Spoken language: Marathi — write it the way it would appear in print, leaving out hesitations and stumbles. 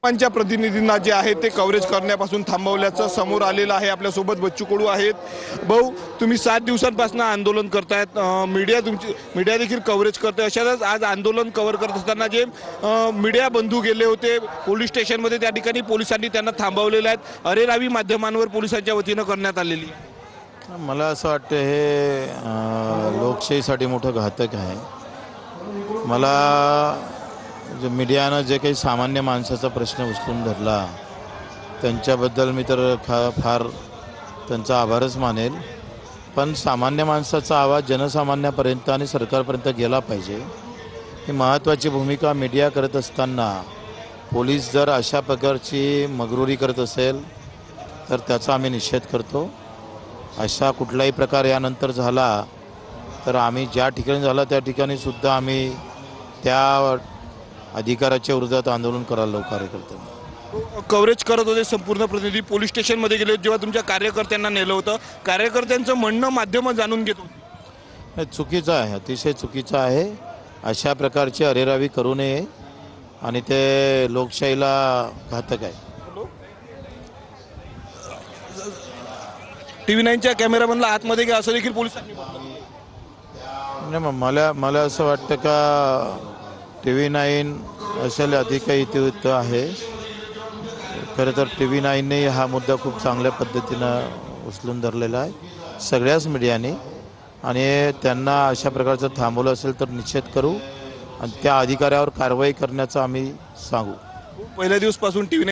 पंच्या प्रतिनिधींना जे आहे ते कव्हरेज करण्यापासून थांबवल्याचं समोर आलेलं आहे। आपल्यासोबत बच्चू कडू आहेत। भाऊ, तुम्ही 7 दिवसांपासून आंदोलन करतायत, मीडिया देखील कव्हरेज करते। अशातच आज आंदोलन कव्हर करत असताना जे मीडिया बंधू गेले होते पोलीस स्टेशनमध्ये, त्या ठिकाणी पोलिसांनी त्यांना थांबवलेले आहेत। अरेरावी माध्यमांवर पोलिसांच्या वतीनं करण्यात आलेली। मला असं वाटतं हे लोकशाहीसाठी मोठं घातक आहे। मला जो मीडियानं जे काही सामान्य माणसाचा प्रश्न उचलून धरला त्यांच्याबद्दल मी तर फार त्यांचा आभारच मानेल। पण सामान्य माणसाचा आवाज जनसामान्यापर्यंत आणि सरकारपर्यंत गेला पाहिजे, ही महत्त्वाची भूमिका मीडिया करत असताना पोलीस जर अशा प्रकारची मगरुरी करत असेल तर त्याचा आम्ही निषेध करतो। अशा कुठलाही प्रकार यानंतर झाला तर आम्ही ज्या ठिकाणी झाला त्या ठिकाणी सुद्धा आम्ही त्या अधिकाराच्या विरोधात आंदोलन करायला कार्यकर्त्यांना कव्हरेज करत होते। संपूर्ण प्रतिनिधी पोलीस स्टेशनमध्ये गेले, जेव्हा तुमच्या कार्यकर्त्यांना नेलं होतं कार्यकर्त्यांचं म्हणणं माध्यम जाणून घेत होते, हे चुकीचं आहे, अतिशय चुकीचं आहे। अशा प्रकारची अरेरावी करू नये आणि ते लोकशाहीला घातक आहे। TV9च्या कॅमेरामॅनला आतमध्ये घ्या असं देखील पोलिसांनी मला असं वाटतं का TV9 असेल अधिक इतिवृत्त आहे। खरं तर TV9ने हा मुद्दा खूप चांगल्या पद्धतीनं उचलून धरलेला आहे सगळ्याच मीडियाने, आणि त्यांना अशा प्रकारचं थांबवलं असेल तर निषेध करू आणि त्या अधिकाऱ्यावर कारवाई करण्याचं आम्ही सांगू। पहिल्या दिवसापासून TV9